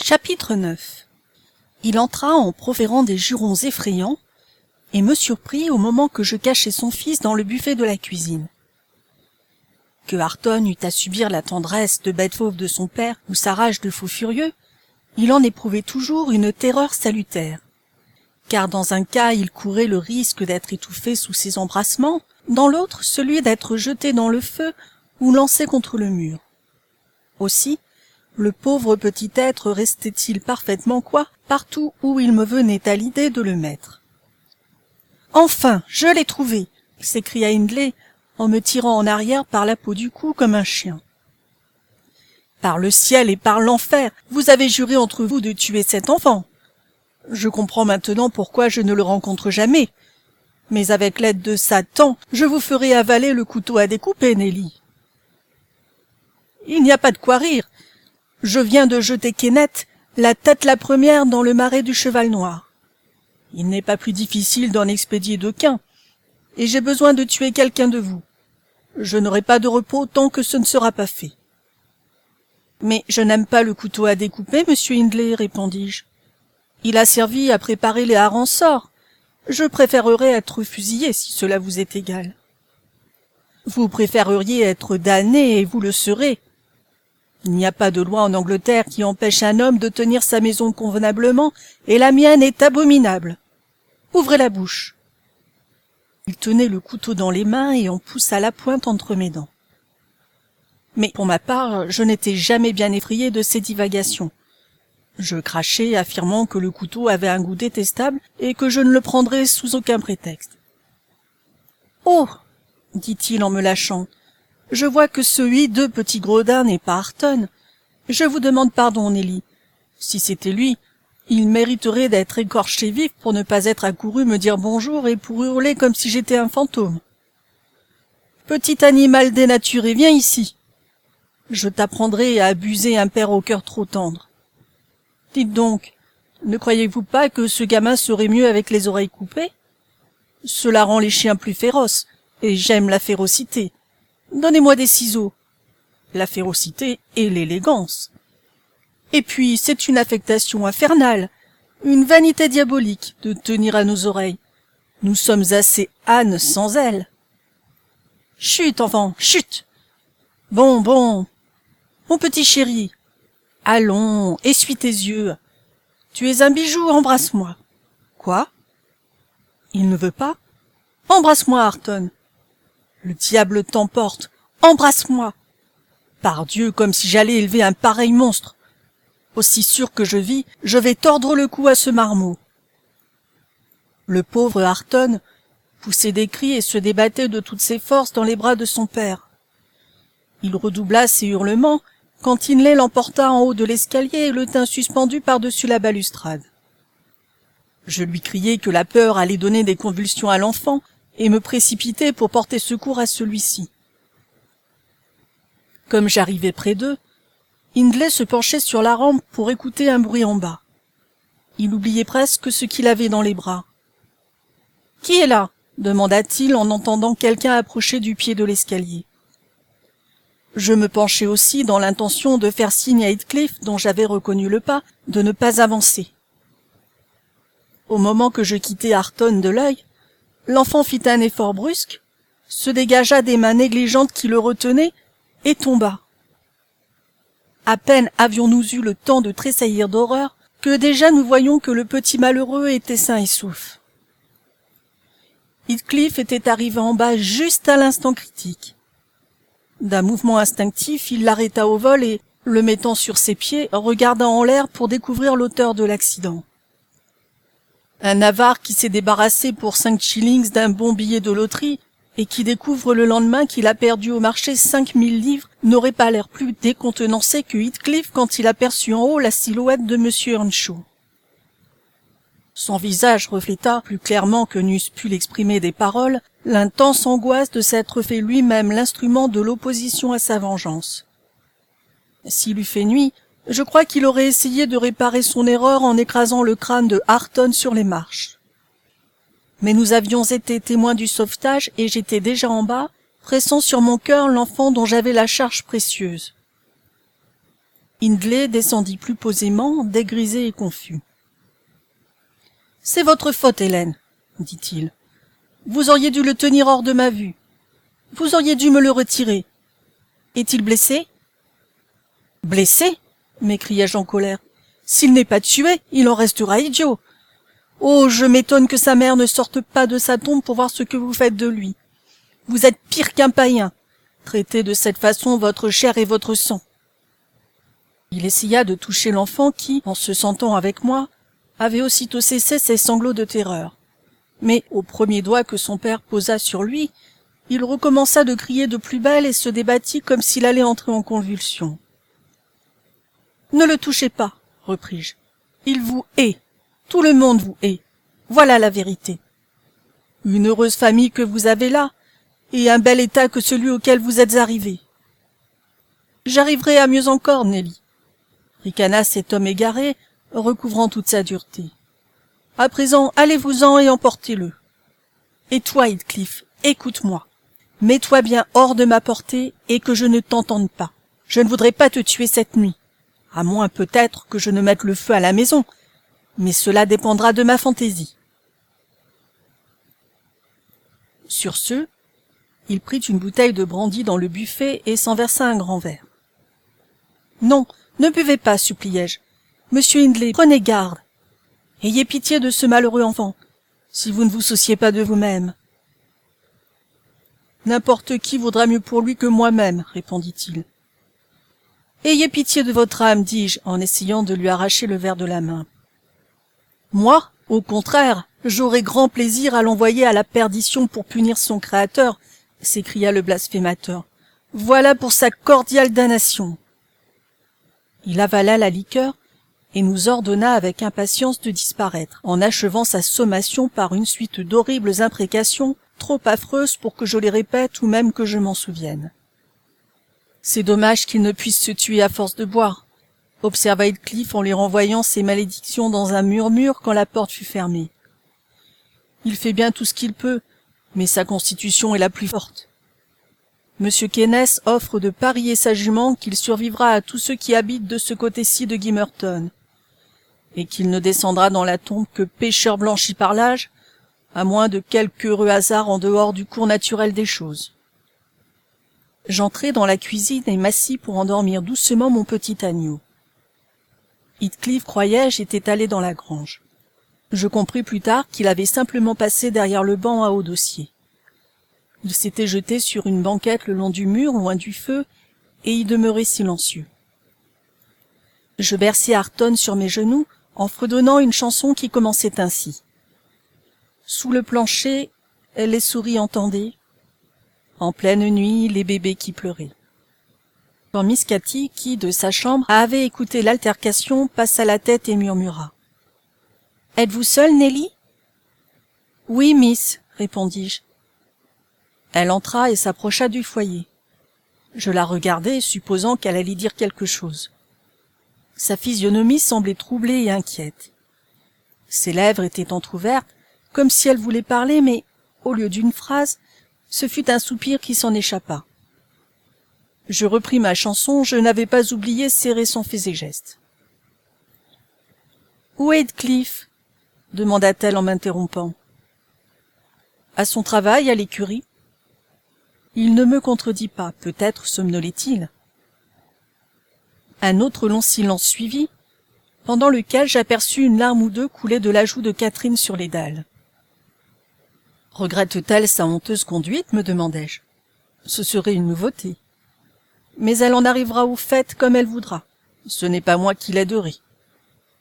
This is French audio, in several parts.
Chapitre 9. Il entra en proférant des jurons effrayants et me surprit au moment que je cachais son fils dans le buffet de la cuisine. Que Ayrton eût à subir la tendresse de bête fauve de son père ou sa rage de fou furieux, il en éprouvait toujours une terreur salutaire. Car dans un cas il courait le risque d'être étouffé sous ses embrassements, dans l'autre celui d'être jeté dans le feu ou lancé contre le mur. Aussi, le pauvre petit être restait-il parfaitement coi partout où il me venait à l'idée de le mettre. « Enfin, je l'ai trouvé !» s'écria Hindley en me tirant en arrière par la peau du cou comme un chien. « Par le ciel et par l'enfer, vous avez juré entre vous de tuer cet enfant. Je comprends maintenant pourquoi je ne le rencontre jamais. Mais avec l'aide de Satan, je vous ferai avaler le couteau à découper, Nelly. »« Il n'y a pas de quoi rire. Je viens de jeter Kenneth, la tête la première, dans le marais du Cheval Noir. Il n'est pas plus difficile d'en expédier deux qu'un, et j'ai besoin de tuer quelqu'un de vous. Je n'aurai pas de repos tant que ce ne sera pas fait. »« Mais je n'aime pas le couteau à découper, monsieur Hindley, répondis-je. Il a servi à préparer les harengs-sorts. Je préférerais être fusillé si cela vous est égal. »« Vous préféreriez être damné et vous le serez. Il n'y a pas de loi en Angleterre qui empêche un homme de tenir sa maison convenablement, et la mienne est abominable. Ouvrez la bouche. » Il tenait le couteau dans les mains et en poussa la pointe entre mes dents. Mais pour ma part, je n'étais jamais bien effrayé de ces divagations. Je crachai, affirmant que le couteau avait un goût détestable et que je ne le prendrais sous aucun prétexte. « Oh !» dit-il en me lâchant. « Je vois que ce hideux petit gredin n'est pas Ayrton. Je vous demande pardon, Nelly. Si c'était lui, il mériterait d'être écorché vif pour ne pas être accouru me dire bonjour et pour hurler comme si j'étais un fantôme. Petit animal dénaturé, viens ici. Je t'apprendrai à abuser un père au cœur trop tendre. Dites donc, ne croyez-vous pas que ce gamin serait mieux avec les oreilles coupées? Cela rend les chiens plus féroces, et j'aime la férocité. Donnez-moi des ciseaux. La férocité et l'élégance. Et puis, c'est une affectation infernale, une vanité diabolique de tenir à nos oreilles. Nous sommes assez ânes sans elles. Chut, enfant, chut. Bon, bon. Mon petit chéri. Allons, essuie tes yeux. Tu es un bijou, embrasse-moi. Quoi? Il ne veut pas? Embrasse-moi, Ayrton. Le diable t'emporte. Embrasse-moi. Pardieu, comme si j'allais élever un pareil monstre. Aussi sûr que je vis, je vais tordre le cou à ce marmot. Le pauvre Ayrton poussait des cris et se débattait de toutes ses forces dans les bras de son père. Il redoubla ses hurlements quand Hindley l'emporta en haut de l'escalier et le tint suspendu par-dessus la balustrade. Je lui criai que la peur allait donner des convulsions à l'enfant et me précipitai pour porter secours à celui-ci. Comme j'arrivais près d'eux, Hindley se penchait sur la rampe pour écouter un bruit en bas. Il oubliait presque ce qu'il avait dans les bras. « Qui est là ?» demanda-t-il en entendant quelqu'un approcher du pied de l'escalier. Je me penchai aussi dans l'intention de faire signe à Heathcliff, dont j'avais reconnu le pas, de ne pas avancer. Au moment que je quittai Ayrton de l'œil, l'enfant fit un effort brusque, se dégagea des mains négligentes qui le retenaient et tomba. À peine avions-nous eu le temps de tressaillir d'horreur que déjà nous voyions que le petit malheureux était sain et sauf. Heathcliff était arrivé en bas juste à l'instant critique. D'un mouvement instinctif, il l'arrêta au vol et, le mettant sur ses pieds, regarda en l'air pour découvrir l'auteur de l'accident. Un avare qui s'est débarrassé pour 5 shillings d'un bon billet de loterie et qui découvre le lendemain qu'il a perdu au marché 5000 livres n'aurait pas l'air plus décontenancé que Heathcliff quand il aperçut en haut la silhouette de M. Earnshaw. Son visage refléta, plus clairement que n'eussent pu l'exprimer des paroles, l'intense angoisse de s'être fait lui-même l'instrument de l'opposition à sa vengeance. S'il eût fait nuit, je crois qu'il aurait essayé de réparer son erreur en écrasant le crâne de Ayrton sur les marches. Mais nous avions été témoins du sauvetage et j'étais déjà en bas, pressant sur mon cœur l'enfant dont j'avais la charge précieuse. Hindley descendit plus posément, dégrisé et confus. « C'est votre faute, Hélène, dit-il. Vous auriez dû le tenir hors de ma vue. Vous auriez dû me le retirer. Est-il blessé ?»« Blessé ?» m'écriai-je en colère. « S'il n'est pas tué, il en restera idiot. Oh, je m'étonne que sa mère ne sorte pas de sa tombe pour voir ce que vous faites de lui. Vous êtes pire qu'un païen. Traitez de cette façon votre chair et votre sang. » Il essaya de toucher l'enfant qui, en se sentant avec moi, avait aussitôt cessé ses sanglots de terreur. Mais, au premier doigt que son père posa sur lui, il recommença de crier de plus belle et se débattit comme s'il allait entrer en convulsion. « Ne le touchez pas, repris-je. Il vous hait. Tout le monde vous hait. Voilà la vérité. Une heureuse famille que vous avez là, et un bel état que celui auquel vous êtes arrivé. J'arriverai à mieux encore, Nelly, ricana cet homme égaré, recouvrant toute sa dureté. À présent, allez-vous-en et emportez-le. Et toi, Heathcliff, écoute-moi. Mets-toi bien hors de ma portée et que je ne t'entende pas. Je ne voudrais pas te tuer cette nuit, à moins peut-être que je ne mette le feu à la maison, mais cela dépendra de ma fantaisie. Sur ce, il prit une bouteille de brandy dans le buffet et s'en versa un grand verre. « Non, ne buvez pas, suppliai-je. Monsieur Hindley, prenez garde. Ayez pitié de ce malheureux enfant, si vous ne vous souciez pas de vous-même. »« N'importe qui vaudra mieux pour lui que moi-même, répondit-il. »« Ayez pitié de votre âme, dis-je, en essayant de lui arracher le verre de la main. »« Moi, au contraire, j'aurai grand plaisir à l'envoyer à la perdition pour punir son créateur, » s'écria le blasphémateur. « Voilà pour sa cordiale damnation. » Il avala la liqueur et nous ordonna avec impatience de disparaître, en achevant sa sommation par une suite d'horribles imprécations, trop affreuses pour que je les répète ou même que je m'en souvienne. « C'est dommage qu'il ne puisse se tuer à force de boire, » observa Heathcliff en lui renvoyant ses malédictions dans un murmure quand la porte fut fermée. « Il fait bien tout ce qu'il peut, mais sa constitution est la plus forte. Monsieur Keynes offre de parier sa jument qu'il survivra à tous ceux qui habitent de ce côté-ci de Gimmerton, et qu'il ne descendra dans la tombe que pécheur blanchi par l'âge, à moins de quelque heureux hasard en dehors du cours naturel des choses. » J'entrai dans la cuisine et m'assis pour endormir doucement mon petit agneau. Heathcliff, croyais-je, était allé dans la grange. Je compris plus tard qu'il avait simplement passé derrière le banc à haut dossier. Il s'était jeté sur une banquette le long du mur, loin du feu, et y demeurait silencieux. Je berçai Hareton sur mes genoux, en fredonnant une chanson qui commençait ainsi. Sous le plancher, les souris entendaient, en pleine nuit, les bébés qui pleuraient. Quand Miss Cathy, qui, de sa chambre, avait écouté l'altercation, passa la tête et murmura. « Êtes-vous seule, Nelly ?»« Oui, miss, » répondis-je. Elle entra et s'approcha du foyer. Je la regardai, supposant qu'elle allait dire quelque chose. Sa physionomie semblait troublée et inquiète. Ses lèvres étaient entr'ouvertes, comme si elle voulait parler, mais, au lieu d'une phrase, ce fut un soupir qui s'en échappa. Je repris ma chanson, je n'avais pas oublié serrer son faits et gestes. « Où est Heathcliff ?» demanda-t-elle en m'interrompant. « À son travail, à l'écurie. » Il ne me contredit pas, peut-être somnolait-il. Un autre long silence suivit, pendant lequel j'aperçus une larme ou deux couler de la joue de Catherine sur les dalles. « Regrette-t-elle sa honteuse conduite ?» me demandai-je. Ce serait une nouveauté. Mais elle en arrivera au fait comme elle voudra. Ce n'est pas moi qui l'aiderai.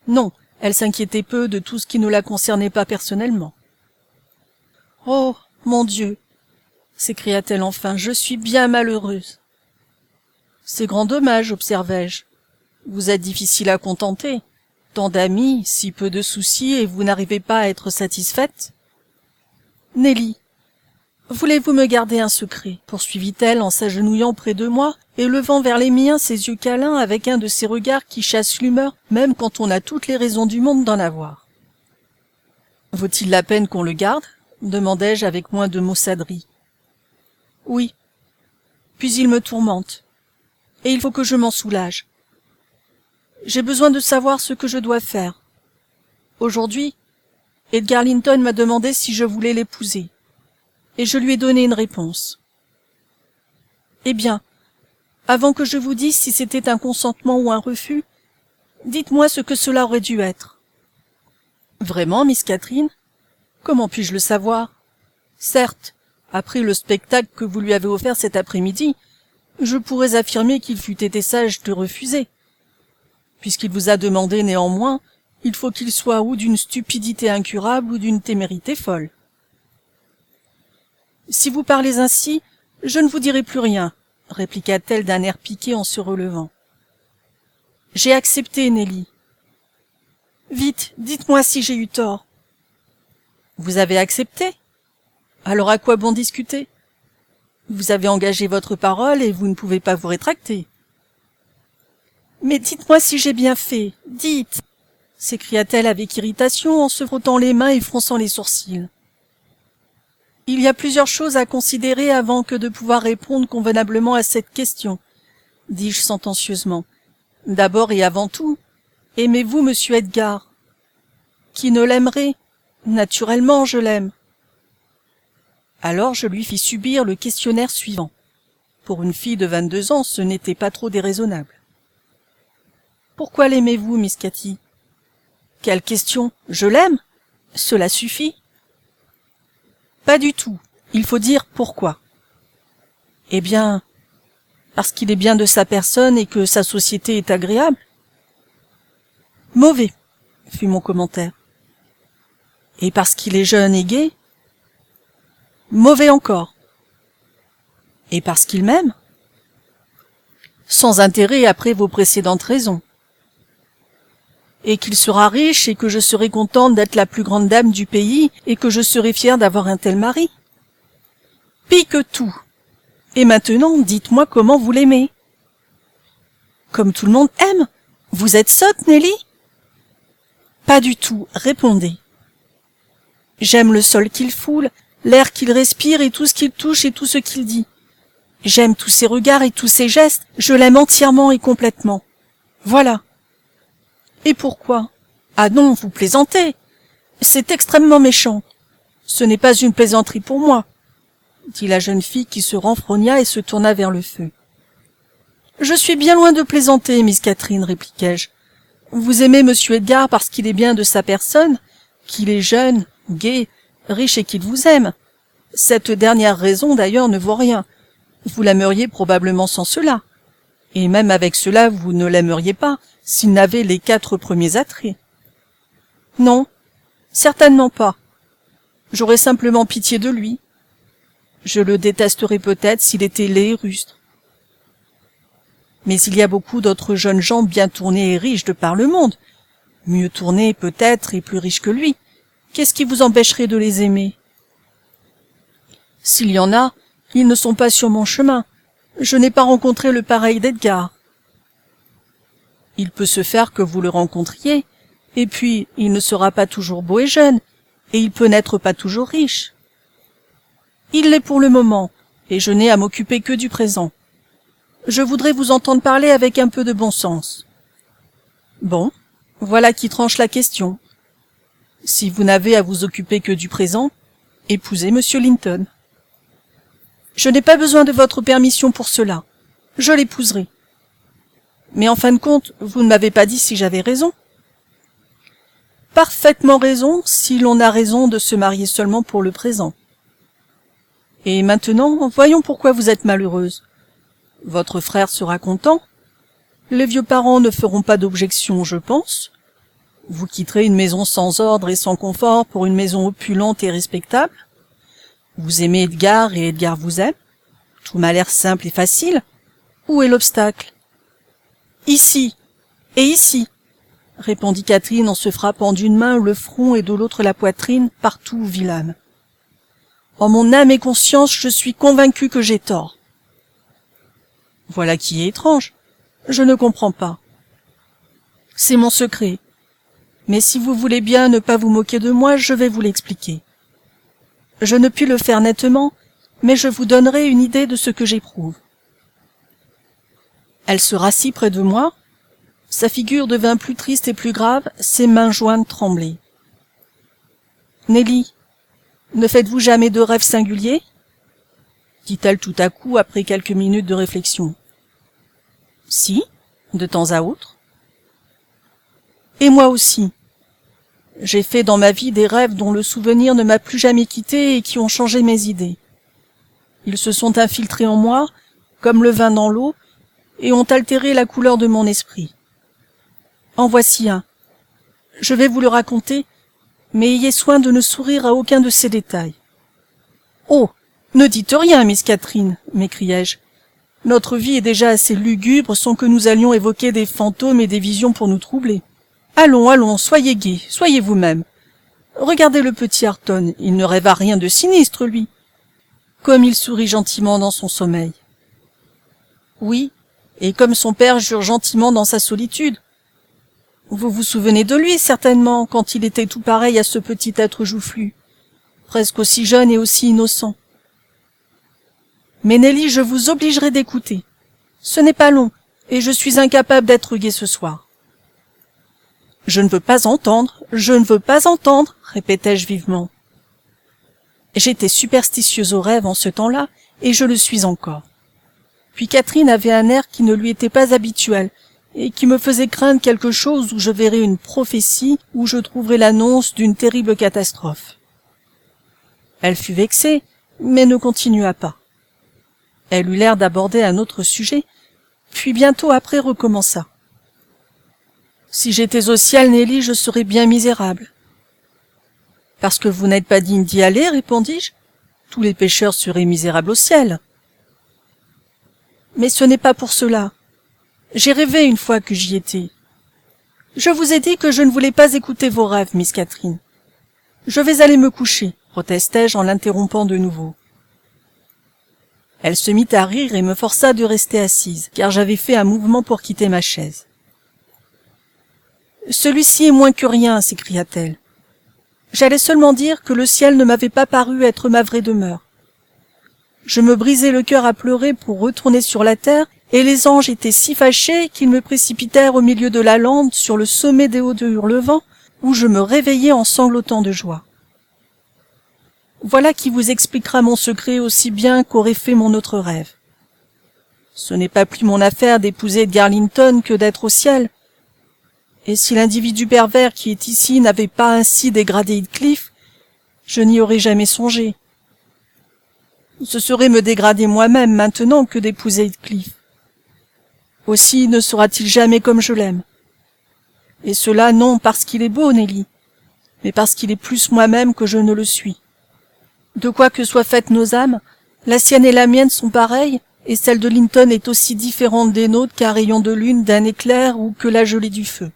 Non, elle s'inquiétait peu de tout ce qui ne la concernait pas personnellement. « Oh, mon Dieu !» s'écria-t-elle enfin, « je suis bien malheureuse. »« C'est grand dommage, observai-je. Vous êtes difficile à contenter. Tant d'amis, si peu de soucis, et vous n'arrivez pas à être satisfaite. »« Nelly, voulez-vous me garder un secret ?» poursuivit-elle en s'agenouillant près de moi et levant vers les miens ses yeux câlins avec un de ces regards qui chassent l'humeur, même quand on a toutes les raisons du monde d'en avoir. « Vaut-il la peine qu'on le garde ?» demandai-je avec moins de maussaderie. « Oui. Puis il me tourmente. Et il faut que je m'en soulage. J'ai besoin de savoir ce que je dois faire. Aujourd'hui, Edgar Linton m'a demandé si je voulais l'épouser, et je lui ai donné une réponse. Eh bien, avant que je vous dise si c'était un consentement ou un refus, dites-moi ce que cela aurait dû être. Vraiment, Miss Catherine? Comment puis-je le savoir? Certes, après le spectacle que vous lui avez offert cet après-midi, je pourrais affirmer qu'il fût été sage de refuser. Puisqu'il vous a demandé néanmoins, il faut qu'il soit ou d'une stupidité incurable ou d'une témérité folle. Si vous parlez ainsi, je ne vous dirai plus rien, répliqua-t-elle d'un air piqué en se relevant. J'ai accepté, Nelly. Vite, dites-moi si j'ai eu tort. Vous avez accepté? Alors à quoi bon discuter? Vous avez engagé votre parole et vous ne pouvez pas vous rétracter. Mais dites-moi si j'ai bien fait, dites, s'écria-t-elle avec irritation en se frottant les mains et fronçant les sourcils. Il y a plusieurs choses à considérer avant que de pouvoir répondre convenablement à cette question, dis-je sentencieusement. D'abord et avant tout, aimez-vous monsieur Edgar? Qui ne l'aimerait? Naturellement, je l'aime. Alors je lui fis subir le questionnaire suivant. Pour une fille de 22 ans, ce n'était pas trop déraisonnable. Pourquoi l'aimez-vous, Miss Cathy? Quelle question? Je l'aime? Cela suffit? Pas du tout. Il faut dire pourquoi. Eh bien, parce qu'il est bien de sa personne et que sa société est agréable. Mauvais, fut mon commentaire. Et parce qu'il est jeune et gai? Mauvais encore. Et parce qu'il m'aime? Sans intérêt après vos précédentes raisons. Et qu'il sera riche et que je serai contente d'être la plus grande dame du pays et que je serai fière d'avoir un tel mari. Pique tout. Et maintenant, dites-moi comment vous l'aimez. Comme tout le monde aime. Vous êtes sotte, Nelly? Pas du tout, répondez. J'aime le sol qu'il foule, l'air qu'il respire et tout ce qu'il touche et tout ce qu'il dit. J'aime tous ses regards et tous ses gestes, je l'aime entièrement et complètement. Voilà. Et pourquoi? Ah non, vous plaisantez. C'est extrêmement méchant. Ce n'est pas une plaisanterie pour moi, dit la jeune fille qui se renfrogna et se tourna vers le feu. Je suis bien loin de plaisanter, Miss Catherine, répliquai-je. Vous aimez monsieur Edgar parce qu'il est bien de sa personne, qu'il est jeune, gai, riche et qu'il vous aime. Cette dernière raison, d'ailleurs, ne vaut rien. Vous l'aimeriez probablement sans cela. Et même avec cela, vous ne l'aimeriez pas, s'il n'avait les 4 premiers attraits. Non, certainement pas. J'aurais simplement pitié de lui. Je le détesterais peut-être s'il était laid et rustre. Mais il y a beaucoup d'autres jeunes gens bien tournés et riches de par le monde, mieux tournés peut-être et plus riches que lui. Qu'est-ce qui vous empêcherait de les aimer? S'il y en a, ils ne sont pas sur mon chemin. Je n'ai pas rencontré le pareil d'Edgar. Il peut se faire que vous le rencontriez, et puis il ne sera pas toujours beau et jeune, et il peut n'être pas toujours riche. Il l'est pour le moment, et je n'ai à m'occuper que du présent. Je voudrais vous entendre parler avec un peu de bon sens. Bon, voilà qui tranche la question. Si vous n'avez à vous occuper que du présent, épousez monsieur Linton. Je n'ai pas besoin de votre permission pour cela. Je l'épouserai. Mais en fin de compte, vous ne m'avez pas dit si j'avais raison. Parfaitement raison, si l'on a raison de se marier seulement pour le présent. Et maintenant, voyons pourquoi vous êtes malheureuse. Votre frère sera content. Les vieux parents ne feront pas d'objection, je pense. Vous quitterez une maison sans ordre et sans confort pour une maison opulente et respectable. Vous aimez Edgar et Edgar vous aime. Tout m'a l'air simple et facile. Où est l'obstacle? Ici, et ici, répondit Catherine en se frappant d'une main le front et de l'autre la poitrine, partout où vit l'âme. En mon âme et conscience, je suis convaincue que j'ai tort. Voilà qui est étrange. Je ne comprends pas. C'est mon secret. Mais si vous voulez bien ne pas vous moquer de moi, je vais vous l'expliquer. Je ne puis le faire nettement, mais je vous donnerai une idée de ce que j'éprouve. Elle se rassit près de moi, Sa figure devint plus triste et plus grave, ses mains jointes tremblaient. « Nelly, ne faites-vous jamais de rêves singuliers ?» dit-elle tout à coup après quelques minutes de réflexion. « Si, de temps à autre. »« Et moi aussi. J'ai fait dans ma vie des rêves dont le souvenir ne m'a plus jamais quitté et qui ont changé mes idées. Ils se sont infiltrés en moi, comme le vin dans l'eau, et ont altéré la couleur de mon esprit. En voici un. Je vais vous le raconter, mais ayez soin de ne sourire à aucun de ces détails. »« Oh, ne dites rien, Miss Catherine, m'écriai-je. Notre vie est déjà assez lugubre sans que nous allions évoquer des fantômes et des visions pour nous troubler. Allons, allons, soyez gai, soyez vous-même. Regardez le petit Ayrton, il ne rêve à rien de sinistre, lui. Comme il sourit gentiment dans son sommeil. Oui, et comme son père jure gentiment dans sa solitude. Vous vous souvenez de lui, certainement, quand il était tout pareil à ce petit être joufflu, presque aussi jeune et aussi innocent. Mais Nelly, je vous obligerai d'écouter. Ce n'est pas long, et je suis incapable d'être gai ce soir. Je ne veux pas entendre, répétai-je vivement. J'étais superstitieuse aux rêves en ce temps-là, et je le suis encore. Puis Catherine avait un air qui ne lui était pas habituel, et qui me faisait craindre quelque chose où je verrais une prophétie, où je trouverais l'annonce d'une terrible catastrophe. Elle fut vexée, mais ne continua pas. Elle eut l'air d'aborder un autre sujet, puis bientôt après recommença. « Si j'étais au ciel, Nelly, je serais bien misérable. »« Parce que vous n'êtes pas digne d'y aller, répondis-je. Tous les pécheurs seraient misérables au ciel. »« Mais ce n'est pas pour cela. J'ai rêvé une fois que j'y étais. Je vous ai dit que je ne voulais pas écouter vos rêves, Miss Catherine. Je vais aller me coucher, protestai-je en l'interrompant de nouveau. Elle se mit à rire et me força de rester assise, car j'avais fait un mouvement pour quitter ma chaise. « Celui-ci est moins que rien, s'écria-t-elle. J'allais seulement dire que le ciel ne m'avait pas paru être ma vraie demeure. Je me brisais le cœur à pleurer pour retourner sur la terre, et les anges étaient si fâchés qu'ils me précipitèrent au milieu de la lande sur le sommet des hauts de Hurlevent, où je me réveillai en sanglotant de joie. Voilà qui vous expliquera mon secret aussi bien qu'aurait fait mon autre rêve. Ce n'est pas plus mon affaire d'épouser Edgar Linton que d'être au ciel. Et si l'individu pervers qui est ici n'avait pas ainsi dégradé Heathcliff, je n'y aurais jamais songé. Ce serait me dégrader moi-même maintenant que d'épouser Heathcliff. Aussi ne sera-t-il jamais comme je l'aime. Et cela non parce qu'il est beau, Nelly, mais parce qu'il est plus moi-même que je ne le suis. De quoi que soient faites nos âmes, la sienne et la mienne sont pareilles, et celle de Linton est aussi différente des nôtres qu'un rayon de lune d'un éclair ou que la gelée du feu.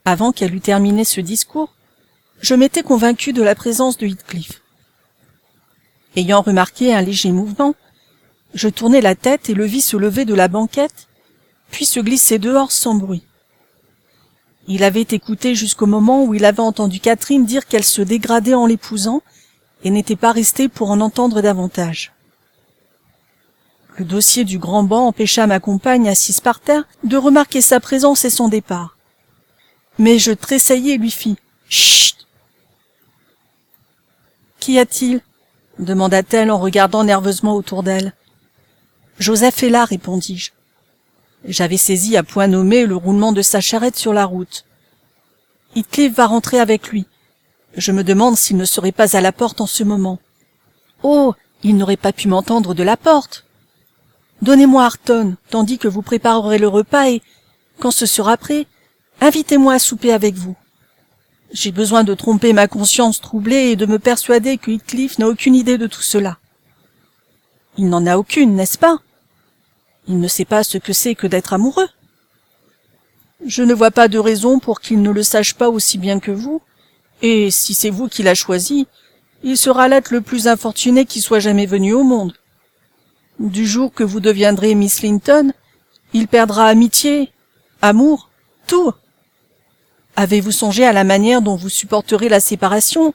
Avant qu'elle eût terminé ce discours, je m'étais convaincu de la présence de Heathcliff. Ayant remarqué un léger mouvement, je tournai la tête et le vis se lever de la banquette, puis se glisser dehors sans bruit. Il avait écouté jusqu'au moment où il avait entendu Catherine dire qu'elle se dégradait en l'épousant, et n'était pas resté pour en entendre davantage. Le dossier du grand banc empêcha ma compagne, assise par terre, de remarquer sa présence et son départ. Mais je tressaillis et lui fis « Chut !»« Qu'y a-t-il » demanda-t-elle en regardant nerveusement autour d'elle. « Joseph est là, répondis-je. J'avais saisi à point nommé le roulement de sa charrette sur la route. Heathcliff va rentrer avec lui. Je me demande s'il ne serait pas à la porte en ce moment. Oh, il n'aurait pas pu m'entendre de la porte. Donnez-moi Ayrton, tandis que vous préparerez le repas et, quand ce sera prêt, invitez-moi à souper avec vous. J'ai besoin de tromper ma conscience troublée et de me persuader que Heathcliff n'a aucune idée de tout cela. Il n'en a aucune, n'est-ce pas? Il ne sait pas ce que c'est que d'être amoureux. Je ne vois pas de raison pour qu'il ne le sache pas aussi bien que vous, et si c'est vous qui l'a choisi, il sera l'être le plus infortuné qui soit jamais venu au monde. Du jour que vous deviendrez Miss Linton, il perdra amitié, amour, tout. Avez-vous songé à la manière dont vous supporterez la séparation,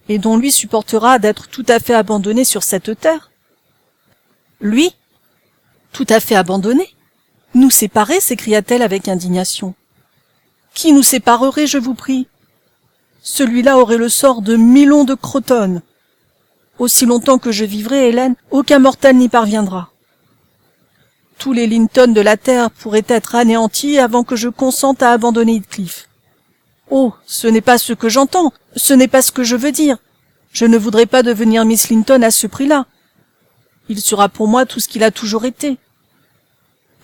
et dont lui supportera d'être tout à fait abandonné sur cette terre? Lui? Tout à fait abandonné? Nous séparer, s'écria-t-elle avec indignation. Qui nous séparerait, je vous prie? Celui-là aurait le sort de Milon de Crotone. Aussi longtemps que je vivrai, Hélène, aucun mortel n'y parviendra. Tous les Linton de la terre pourraient être anéantis avant que je consente à abandonner Heathcliff. Oh, ce n'est pas ce que j'entends, ce n'est pas ce que je veux dire. Je ne voudrais pas devenir Miss Linton à ce prix-là. Il sera pour moi tout ce qu'il a toujours été.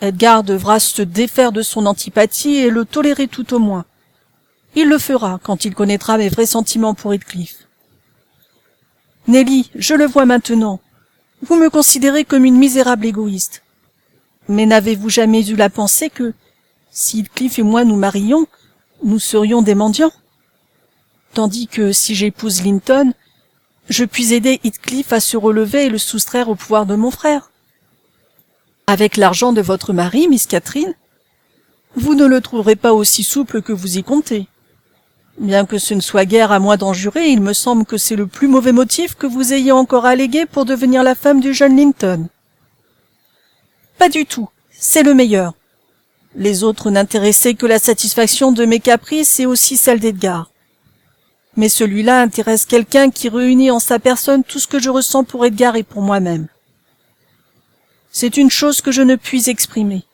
Edgar devra se défaire de son antipathie et le tolérer tout au moins. Il le fera quand il connaîtra mes vrais sentiments pour Heathcliff. Nelly, je le vois maintenant. Vous me considérez comme une misérable égoïste. Mais n'avez-vous jamais eu la pensée que, si Heathcliff et moi nous marions, nous serions des mendiants? Tandis que, si j'épouse Linton, je puis aider Heathcliff à se relever et le soustraire au pouvoir de mon frère. Avec l'argent de votre mari, Miss Catherine, vous ne le trouverez pas aussi souple que vous y comptez. Bien que ce ne soit guère à moi d'en jurer, il me semble que c'est le plus mauvais motif que vous ayez encore allégué pour devenir la femme du jeune Linton. Pas du tout, c'est le meilleur. Les autres n'intéressaient que la satisfaction de mes caprices et aussi celle d'Edgar. Mais celui-là intéresse quelqu'un qui réunit en sa personne tout ce que je ressens pour Edgar et pour moi-même. C'est une chose que je ne puis exprimer.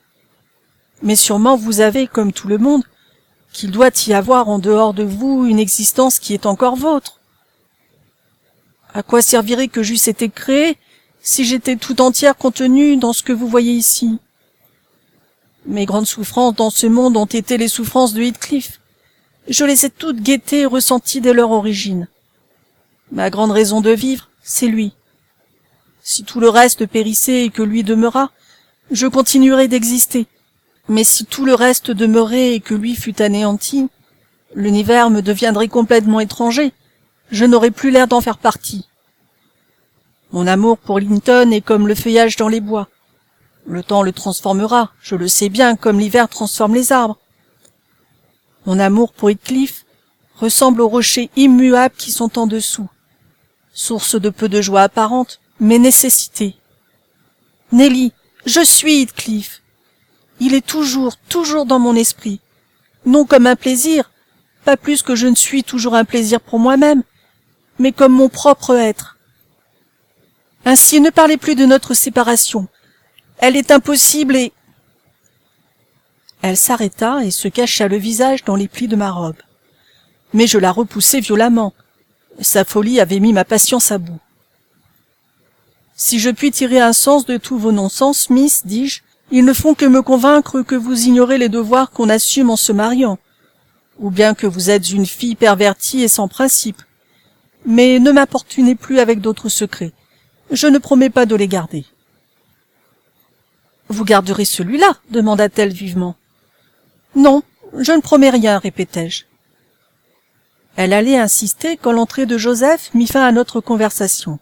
Mais sûrement vous avez, comme tout le monde, qu'il doit y avoir en dehors de vous une existence qui est encore vôtre. À quoi servirait que j'eusse été créée si j'étais tout entière contenue dans ce que vous voyez ici? Mes grandes souffrances dans ce monde ont été les souffrances de Heathcliff. Je les ai toutes guettées et ressenties dès leur origine. Ma grande raison de vivre, c'est lui. Si tout le reste périssait et que lui demeurât, je continuerais d'exister. Mais si tout le reste demeurait et que lui fût anéanti, l'univers me deviendrait complètement étranger. Je n'aurais plus l'air d'en faire partie. Mon amour pour Linton est comme le feuillage dans les bois. Le temps le transformera, je le sais bien, comme l'hiver transforme les arbres. Mon amour pour Heathcliff ressemble aux rochers immuables qui sont en dessous, source de peu de joie apparente, mais nécessité. Nelly, je suis Heathcliff. Il est toujours dans mon esprit. Non comme un plaisir, pas plus que je ne suis toujours un plaisir pour moi-même, mais comme mon propre être. Ainsi, ne parlez plus de notre séparation. Elle est impossible et... Elle s'arrêta et se cacha le visage dans les plis de ma robe. Mais je la repoussai violemment. Sa folie avait mis ma patience à bout. Si je puis tirer un sens de tous vos non-sens, Miss, dis-je, ils ne font que me convaincre que vous ignorez les devoirs qu'on assume en se mariant, ou bien que vous êtes une fille pervertie et sans principe. Mais ne m'importunez plus avec d'autres secrets. Je ne promets pas de les garder. Vous garderez celui-là, demanda-t-elle vivement. Non, je ne promets rien, répétai-je. Elle allait insister quand l'entrée de Joseph mit fin à notre conversation.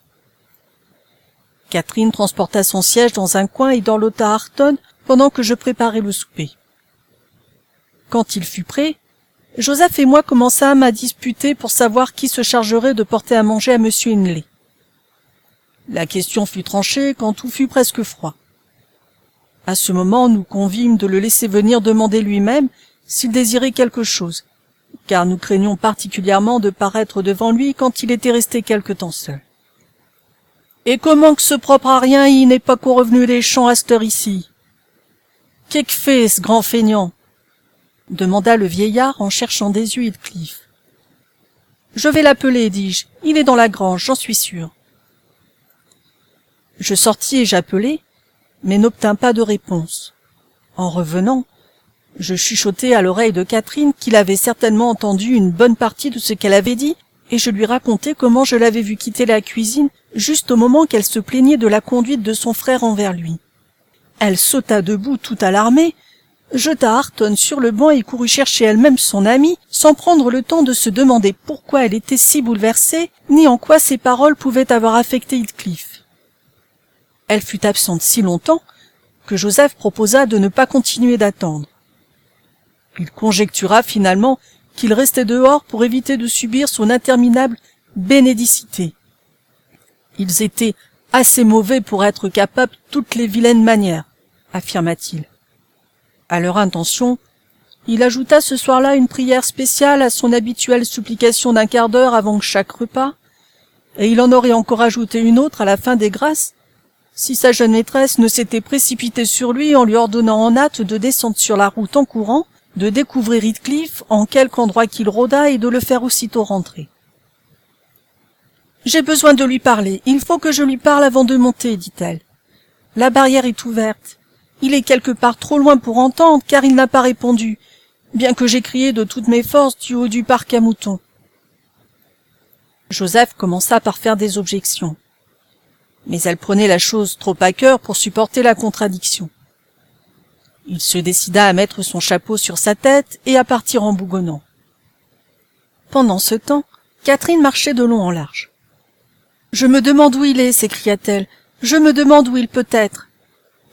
Catherine transporta son siège dans un coin et dorlota Hareton pendant que je préparais le souper. Quand il fut prêt, Joseph et moi commençâmes à disputer pour savoir qui se chargerait de porter à manger à M. Hindley. La question fut tranchée quand tout fut presque froid. À ce moment, nous convîmes de le laisser venir demander lui-même s'il désirait quelque chose, car nous craignions particulièrement de paraître devant lui quand il était resté quelque temps seul. « Et comment que ce propre à rien y n'est pas qu'au revenu des champs à cette heure ici? Qu'est-ce fait, ce grand feignant ?» demanda le vieillard en cherchant des yeux Heathcliff. « Je vais l'appeler, dis-je. Il est dans la grange, j'en suis sûr. » Je sortis et j'appelai, mais n'obtins pas de réponse. En revenant, je chuchotai à l'oreille de Catherine qu'il avait certainement entendu une bonne partie de ce qu'elle avait dit, et je lui racontai comment je l'avais vue quitter la cuisine juste au moment qu'elle se plaignait de la conduite de son frère envers lui. Elle sauta debout tout alarmée, jeta Hareton sur le banc et courut chercher elle-même son amie, sans prendre le temps de se demander pourquoi elle était si bouleversée, ni en quoi ses paroles pouvaient avoir affecté Heathcliff. Elle fut absente si longtemps que Joseph proposa de ne pas continuer d'attendre. Il conjectura finalement qu'il restait dehors pour éviter de subir son interminable bénédicité. Ils étaient assez mauvais pour être capables de toutes les vilaines manières, affirma-t-il. À leur intention, il ajouta ce soir-là une prière spéciale à son habituelle supplication d'un quart d'heure avant chaque repas, et il en aurait encore ajouté une autre à la fin des grâces, si sa jeune maîtresse ne s'était précipitée sur lui en lui ordonnant en hâte de descendre sur la route en courant, de découvrir Heathcliff en quelque endroit qu'il rôdât et de le faire aussitôt rentrer. « J'ai besoin de lui parler, il faut que je lui parle avant de monter, dit-elle. La barrière est ouverte. Il est quelque part trop loin pour entendre, car il n'a pas répondu, bien que j'ai crié de toutes mes forces du haut du parc à moutons. » Joseph commença par faire des objections. Mais elle prenait la chose trop à cœur pour supporter la contradiction. Il se décida à mettre son chapeau sur sa tête et à partir en bougonnant. Pendant ce temps, Catherine marchait de long en large. « Je me demande où il est, s'écria-t-elle. Je me demande où il peut être.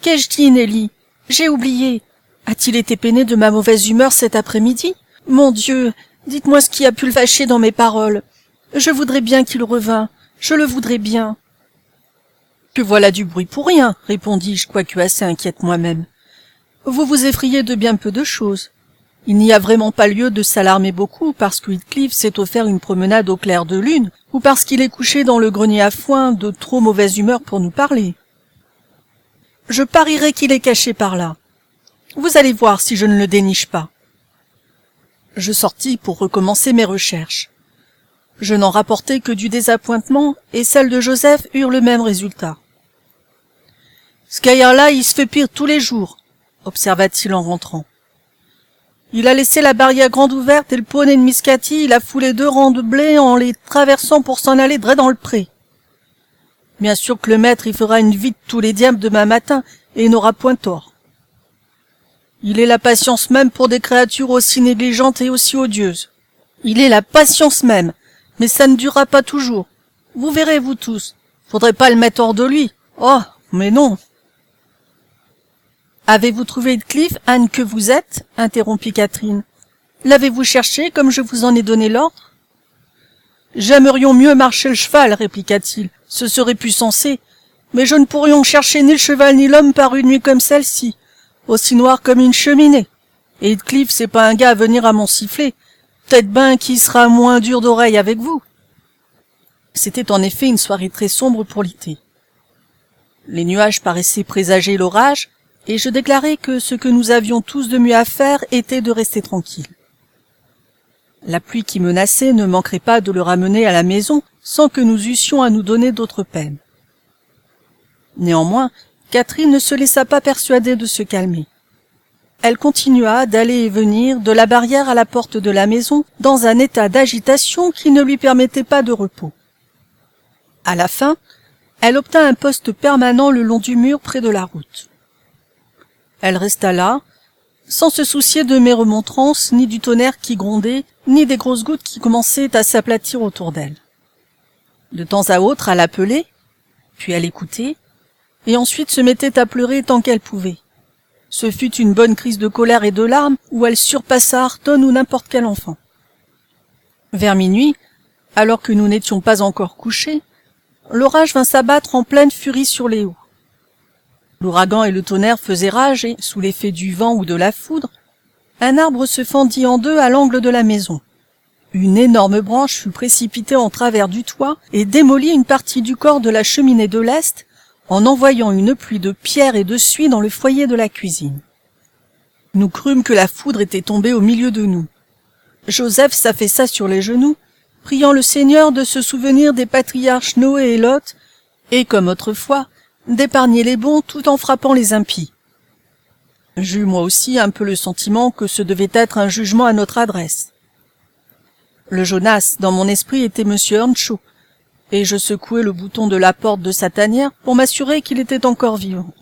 Qu'ai-je dit, Nelly? J'ai oublié. A-t-il été peiné de ma mauvaise humeur cet après-midi? Mon Dieu, dites-moi ce qui a pu le fâcher dans mes paroles. Je voudrais bien qu'il revînt. Je le voudrais bien. » « Que voilà du bruit pour rien, répondis-je, quoique assez inquiète moi-même. Vous vous effrayez de bien peu de choses. Il n'y a vraiment pas lieu de s'alarmer beaucoup parce que Heathcliff s'est offert une promenade au clair de lune ou parce qu'il est couché dans le grenier à foin de trop mauvaise humeur pour nous parler. Je parierais qu'il est caché par là. Vous allez voir si je ne le déniche pas. Je sortis pour recommencer mes recherches. Je n'en rapportai que du désappointement, et celles de Joseph eurent le même résultat. « Ce gaillard-là, il se fait pire tous les jours, » observa-t-il en rentrant. « Il a laissé la barrière grande ouverte et le poney de Miss Cathy, il a foulé 2 rangs de blé en les traversant pour s'en aller droit dans le pré. Bien sûr que le maître y fera une vite tous les diables demain matin, et il n'aura point tort. Il est la patience même pour des créatures aussi négligentes et aussi odieuses. Il est la patience même. Mais ça ne durera pas toujours. Vous verrez, vous tous. Faudrait pas le mettre hors de lui. Oh, mais non. »« Avez-vous trouvé Heathcliff, Anne que vous êtes ?» interrompit Catherine. « L'avez-vous cherché comme je vous en ai donné l'ordre ?»« J'aimerions mieux marcher le cheval, répliqua-t-il. Ce serait plus sensé. Mais je ne pourrions chercher ni le cheval ni l'homme par une nuit comme celle-ci, aussi noire comme une cheminée. Et Heathcliff, c'est pas un gars à venir à mon sifflet. Peut-être ben qui sera moins dur d'oreille avec vous. » C'était en effet une soirée très sombre pour l'été. Les nuages paraissaient présager l'orage, et je déclarai que ce que nous avions tous de mieux à faire était de rester tranquilles. La pluie qui menaçait ne manquerait pas de le ramener à la maison sans que nous eussions à nous donner d'autres peines. Néanmoins, Catherine ne se laissa pas persuader de se calmer. Elle continua d'aller et venir de la barrière à la porte de la maison dans un état d'agitation qui ne lui permettait pas de repos. À la fin, elle obtint un poste permanent le long du mur près de la route. Elle resta là, sans se soucier de mes remontrances, ni du tonnerre qui grondait, ni des grosses gouttes qui commençaient à s'aplatir autour d'elle. De temps à autre, elle appelait, puis elle écoutait, et ensuite se mettait à pleurer tant qu'elle pouvait. Ce fut une bonne crise de colère et de larmes où elle surpassa Hareton ou n'importe quel enfant. Vers minuit, alors que nous n'étions pas encore couchés, l'orage vint s'abattre en pleine furie sur les hauts. L'ouragan et le tonnerre faisaient rage et, sous l'effet du vent ou de la foudre, un arbre se fendit en deux à l'angle de la maison. Une énorme branche fut précipitée en travers du toit et démolit une partie du corps de la cheminée de l'est, en envoyant une pluie de pierres et de suie dans le foyer de la cuisine. Nous crûmes que la foudre était tombée au milieu de nous. Joseph s'affaissa sur les genoux, priant le Seigneur de se souvenir des patriarches Noé et Lot, et, comme autrefois, d'épargner les bons tout en frappant les impies. J'eus moi aussi un peu le sentiment que ce devait être un jugement à notre adresse. Le Jonas, dans mon esprit, était Monsieur Earnshaw, et je secouai le bouton de la porte de sa tanière pour m'assurer qu'il était encore vivant.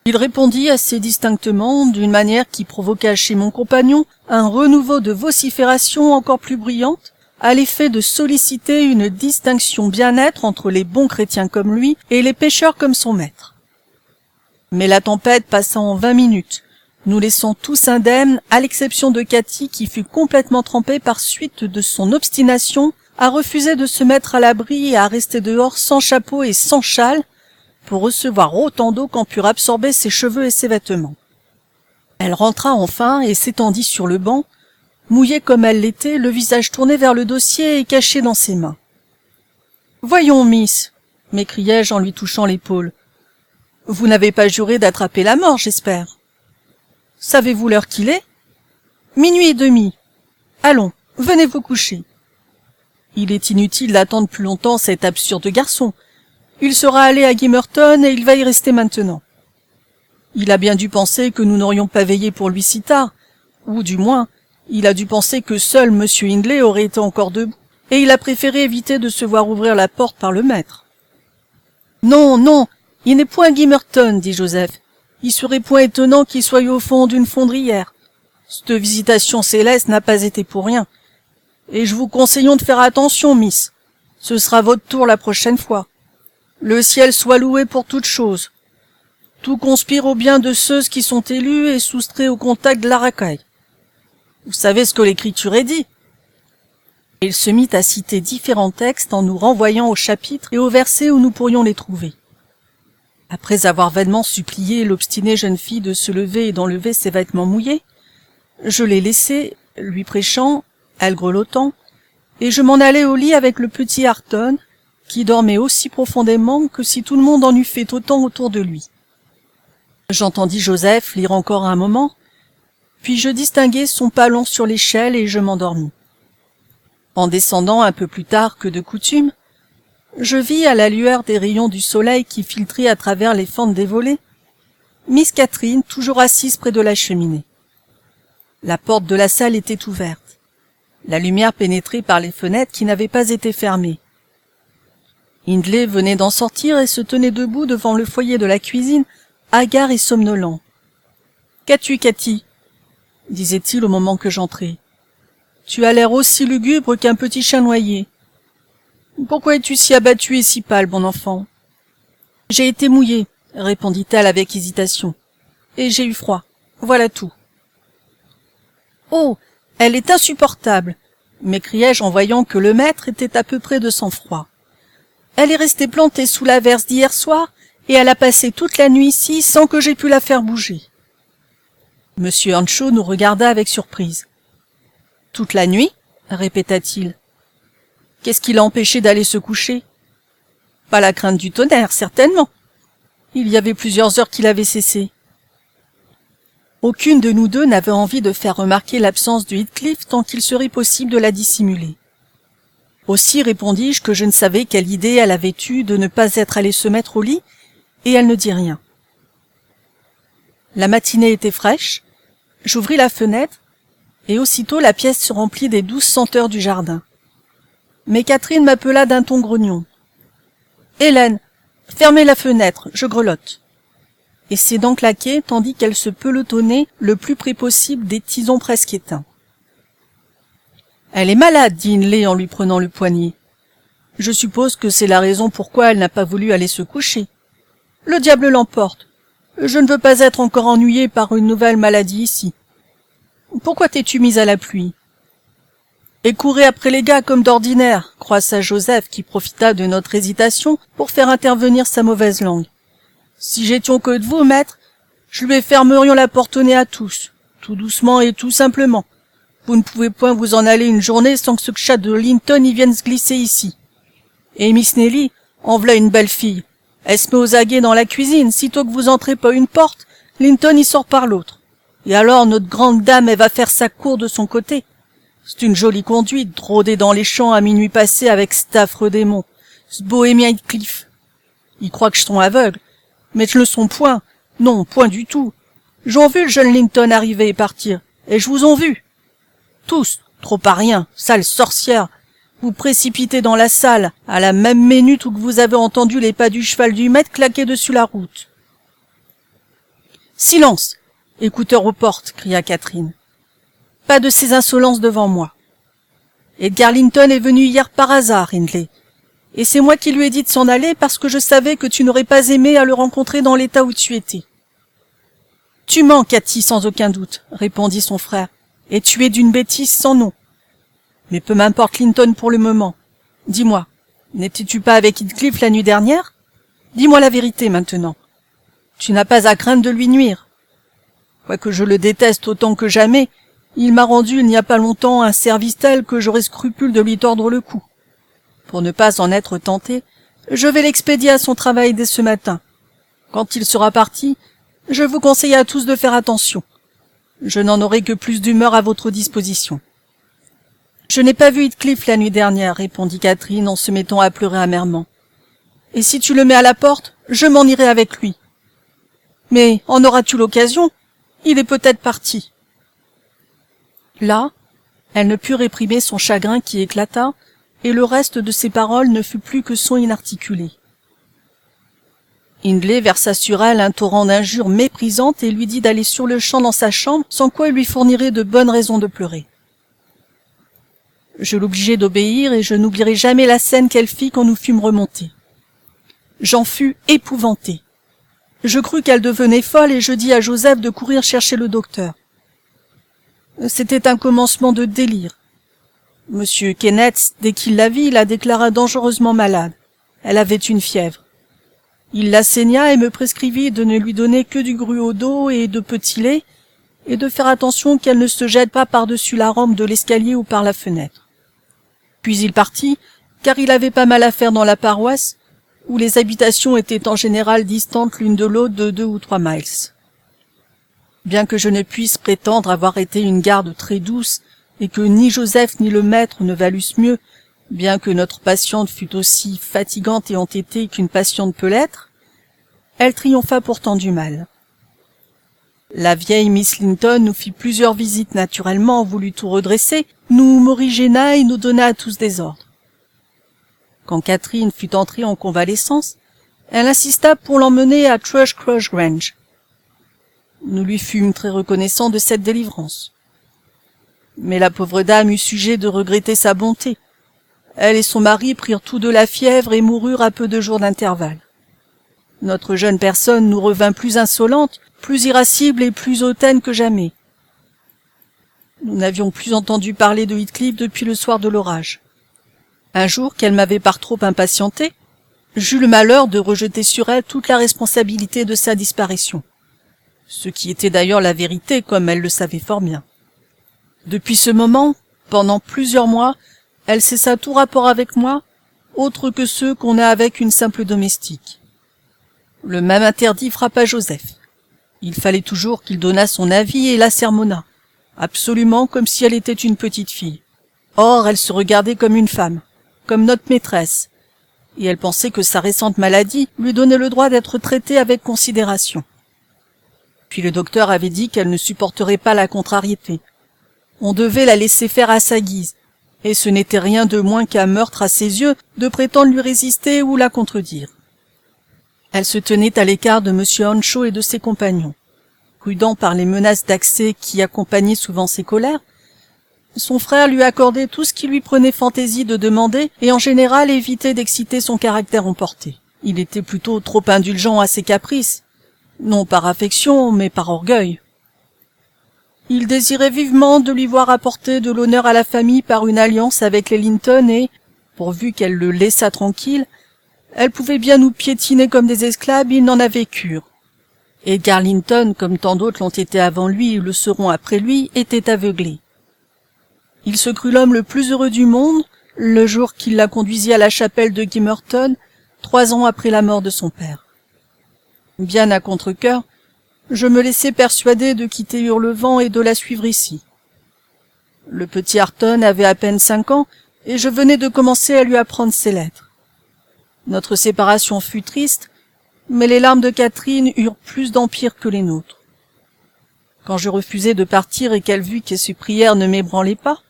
Il répondit assez distinctement, d'une manière qui provoqua chez mon compagnon un renouveau de vocifération encore plus bruyante, à l'effet de solliciter une distinction bien nette entre les bons chrétiens comme lui et les pécheurs comme son maître. Mais la tempête passa en 20 minutes, nous laissant tous indemnes, à l'exception de Cathy qui fut complètement trempée par suite de son obstination à refuser de se mettre à l'abri et à rester dehors sans chapeau et sans châle pour recevoir autant d'eau qu'en purent absorber ses cheveux et ses vêtements. Elle rentra enfin et s'étendit sur le banc, mouillée comme elle l'était, le visage tourné vers le dossier et caché dans ses mains. « Voyons, miss, » m'écriai-je en lui touchant l'épaule. « Vous n'avez pas juré d'attraper la mort, j'espère. Savez-vous l'heure qu'il est ? 00:30. Allons, venez vous coucher. Il est inutile d'attendre plus longtemps cet absurde garçon. Il sera allé à Gimmerton et il va y rester maintenant. Il a bien dû penser que nous n'aurions pas veillé pour lui si tard, ou du moins, il a dû penser que seul M. Hindley aurait été encore debout, et il a préféré éviter de se voir ouvrir la porte par le maître. « Non, non, il n'est point à Gimmerton, dit Joseph. Il serait point étonnant qu'il soit au fond d'une fondrière. Cette visitation céleste n'a pas été pour rien. Et je vous conseillons de faire attention, miss. Ce sera votre tour la prochaine fois. Le ciel soit loué pour toutes choses. Tout conspire au bien de ceux qui sont élus et soustraits au contact de la racaille. Vous savez ce que l'Écriture est dit. » Il se mit à citer différents textes en nous renvoyant aux chapitres et aux versets où nous pourrions les trouver. Après avoir vainement supplié l'obstinée jeune fille de se lever et d'enlever ses vêtements mouillés, je l'ai laissée, lui prêchant, elle grelottant, et je m'en allai au lit avec le petit Hareton, qui dormait aussi profondément que si tout le monde en eût fait autant autour de lui. J'entendis Joseph lire encore un moment, puis je distinguai son pas long sur l'échelle et je m'endormis. En descendant un peu plus tard que de coutume, je vis à la lueur des rayons du soleil qui filtraient à travers les fentes des volets, Miss Catherine toujours assise près de la cheminée. La porte de la salle était ouverte. La lumière pénétrait par les fenêtres qui n'avaient pas été fermées. Hindley venait d'en sortir et se tenait debout devant le foyer de la cuisine, hagard et somnolent. « Qu'as-tu, Cathy » disait-il au moment que j'entrai. « Tu as l'air aussi lugubre qu'un petit chat noyé. Pourquoi es-tu si abattue et si pâle, mon enfant ?»« J'ai été mouillée, » répondit-elle avec hésitation. « Et j'ai eu froid. Voilà tout. »« Oh, elle est insupportable !» m'écriai-je en voyant que le maître était à peu près de sang-froid. « Elle est restée plantée sous l'averse d'hier soir et elle a passé toute la nuit ici sans que j'aie pu la faire bouger. » Monsieur Earnshaw nous regarda avec surprise. « Toute la nuit ?» répéta-t-il. « Qu'est-ce qui l'a empêché d'aller se coucher ? Pas la crainte du tonnerre, certainement. Il y avait plusieurs heures qu'il avait cessé. » Aucune de nous deux n'avait envie de faire remarquer l'absence de Heathcliff tant qu'il serait possible de la dissimuler. Aussi répondis-je que je ne savais quelle idée elle avait eue de ne pas être allée se mettre au lit, et elle ne dit rien. La matinée était fraîche, j'ouvris la fenêtre, et aussitôt la pièce se remplit des douces senteurs du jardin. Mais Catherine m'appela d'un ton grognon. « Hélène, fermez la fenêtre, je grelotte. » Et ses dents claquaient tandis qu'elle se pelotonnait le plus près possible des tisons presque éteints. « Elle est malade, dit Hindley en lui prenant le poignet. Je suppose que c'est la raison pourquoi elle n'a pas voulu aller se coucher. Le diable l'emporte. Je ne veux pas être encore ennuyée par une nouvelle maladie ici. Pourquoi t'es-tu mise à la pluie ? » « Et courez après les gars comme d'ordinaire, » croissa Joseph qui profita de notre hésitation pour faire intervenir sa mauvaise langue. « Si j'étions que de vous, maître, je lui fermerions la porte au nez à tous, tout doucement et tout simplement. Vous ne pouvez point vous en aller une journée sans que ce chat de Linton y vienne se glisser ici. Et Miss Nelly, en v'là une belle fille. Elle se met aux aguets dans la cuisine, sitôt que vous entrez par une porte, Linton y sort par l'autre. Et alors notre grande dame, elle va faire sa cour de son côté. C'est une jolie conduite, rôder dans les champs à minuit passé avec cet affreux démon, ce bohémien Heathcliff. Ils croient que je suis aveugle, mais je ne le sont point, non, point du tout. J'en vu le jeune Linton arriver et partir, et je vous en vu. Tous, trop à rien, sale sorcière, vous précipitez dans la salle, à la même minute où vous avez entendu les pas du cheval du maître claquer dessus la route. « Silence ! Écouteurs aux portes !» cria Catherine. « Pas de ces insolences devant moi. Edgar Linton est venu hier par hasard, Hindley, et c'est moi qui lui ai dit de s'en aller parce que je savais que tu n'aurais pas aimé à le rencontrer dans l'état où tu étais. »« Tu mens, Cathy, sans aucun doute, » répondit son frère, « et tu es d'une bêtise sans nom. Mais peu m'importe Linton pour le moment. Dis-moi, n'étais-tu pas avec Heathcliff la nuit dernière ? Dis-moi la vérité maintenant. Tu n'as pas à craindre de lui nuire. » Quoique je le déteste autant que jamais, il m'a rendu il n'y a pas longtemps un service tel que j'aurais scrupule de lui tordre le cou. Pour ne pas en être tenté, je vais l'expédier à son travail dès ce matin. Quand il sera parti, je vous conseille à tous de faire attention. Je n'en aurai que plus d'humeur à votre disposition. Je n'ai pas vu Heathcliff la nuit dernière, répondit Catherine en se mettant à pleurer amèrement. Et si tu le mets à la porte, je m'en irai avec lui. Mais en auras-tu l'occasion? Il est peut-être parti. Là, elle ne put réprimer son chagrin qui éclata, et le reste de ses paroles ne fut plus que son inarticulé. Hindley versa sur elle un torrent d'injures méprisantes et lui dit d'aller sur-le-champ dans sa chambre, sans quoi il lui fournirait de bonnes raisons de pleurer. Je l'obligeai d'obéir et je n'oublierai jamais la scène qu'elle fit quand nous fûmes remontés. J'en fus épouvanté. Je crus qu'elle devenait folle et je dis à Joseph de courir chercher le docteur. C'était un commencement de délire. Monsieur Kenneth, dès qu'il la vit, la déclara dangereusement malade. Elle avait une fièvre. Il la saigna et me prescrivit de ne lui donner que du gruau d'eau et de petit lait, et de faire attention qu'elle ne se jette pas par-dessus la rampe de l'escalier ou par la fenêtre. Puis il partit, car il avait pas mal à faire dans la paroisse, où les habitations étaient en général distantes l'une de l'autre de 2 ou 3 miles. Bien que je ne puisse prétendre avoir été une garde très douce, et que ni Joseph ni le maître ne valussent mieux, bien que notre patiente fût aussi fatigante et entêtée qu'une patiente peut l'être, elle triompha pourtant du mal. La vieille Miss Linton nous fit plusieurs visites naturellement, voulut tout redresser, nous morigéna et nous donna à tous des ordres. Quand Catherine fut entrée en convalescence, elle insista pour l'emmener à Thrushcross Grange. Nous lui fûmes très reconnaissants de cette délivrance. Mais la pauvre dame eut sujet de regretter sa bonté. Elle et son mari prirent tous deux la fièvre et moururent à peu de jours d'intervalle. Notre jeune personne nous revint plus insolente, plus irascible et plus hautaine que jamais. Nous n'avions plus entendu parler de Heathcliff depuis le soir de l'orage. Un jour qu'elle m'avait par trop impatienté, j'eus le malheur de rejeter sur elle toute la responsabilité de sa disparition. Ce qui était d'ailleurs la vérité, comme elle le savait fort bien. Depuis ce moment, pendant plusieurs mois, elle cessa tout rapport avec moi, autre que ceux qu'on a avec une simple domestique. Le même interdit frappa Joseph. Il fallait toujours qu'il donnât son avis et la sermonnât, absolument comme si elle était une petite fille. Or, elle se regardait comme une femme, comme notre maîtresse, et elle pensait que sa récente maladie lui donnait le droit d'être traitée avec considération. Puis le docteur avait dit qu'elle ne supporterait pas la contrariété. On devait la laisser faire à sa guise, et ce n'était rien de moins qu'un meurtre à ses yeux de prétendre lui résister ou la contredire. Elle se tenait à l'écart de M. Earnshaw et de ses compagnons. Prudent par les menaces d'accès qui accompagnaient souvent ses colères, son frère lui accordait tout ce qui lui prenait fantaisie de demander et en général évitait d'exciter son caractère emporté. Il était plutôt trop indulgent à ses caprices, non par affection, mais par orgueil. Il désirait vivement de lui voir apporter de l'honneur à la famille par une alliance avec les Linton et, pourvu qu'elle le laissât tranquille, elle pouvait bien nous piétiner comme des esclaves, il n'en avait cure. Edgar Linton, comme tant d'autres l'ont été avant lui et le seront après lui, était aveuglé. Il se crut l'homme le plus heureux du monde, le jour qu'il la conduisit à la chapelle de Gimmerton, 3 ans après la mort de son père. Bien à contre-cœur, je me laissai persuader de quitter Hurlevent et de la suivre ici. Le petit Arton avait à peine 5 ans, et je venais de commencer à lui apprendre ses lettres. Notre séparation fut triste, mais les larmes de Catherine eurent plus d'empire que les nôtres. Quand je refusai de partir et qu'elle vit que ses prières ne m'ébranlaient pas,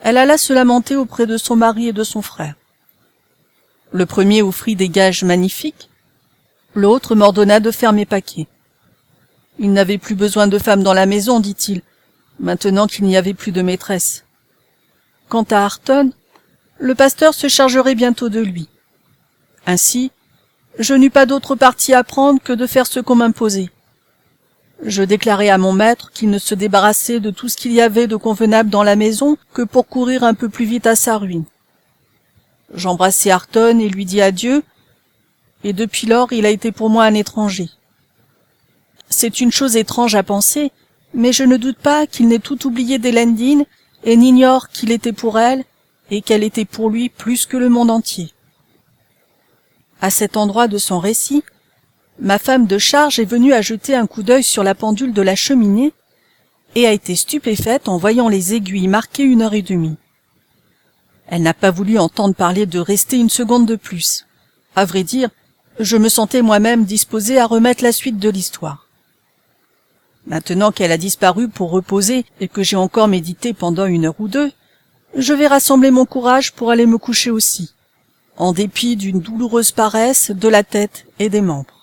elle alla se lamenter auprès de son mari et de son frère. Le premier offrit des gages magnifiques, l'autre m'ordonna de faire mes paquets. Il n'avait plus besoin de femme dans la maison, dit-il, maintenant qu'il n'y avait plus de maîtresse. Quant à Arton, le pasteur se chargerait bientôt de lui. Ainsi, je n'eus pas d'autre parti à prendre que de faire ce qu'on m'imposait. Je déclarai à mon maître qu'il ne se débarrassait de tout ce qu'il y avait de convenable dans la maison que pour courir un peu plus vite à sa ruine. J'embrassai Arton et lui dis adieu, et depuis lors il a été pour moi un étranger. C'est une chose étrange à penser, mais je ne doute pas qu'il n'ait tout oublié d'Elendine et n'ignore qu'il était pour elle et qu'elle était pour lui plus que le monde entier. À cet endroit de son récit, ma femme de charge est venue à jeter un coup d'œil sur la pendule de la cheminée et a été stupéfaite en voyant les aiguilles marquer 1h30. Elle n'a pas voulu entendre parler de rester une seconde de plus. À vrai dire, je me sentais moi-même disposé à remettre la suite de l'histoire. Maintenant qu'elle a disparu pour reposer et que j'ai encore médité pendant 1 heure ou 2, je vais rassembler mon courage pour aller me coucher aussi, en dépit d'une douloureuse paresse de la tête et des membres.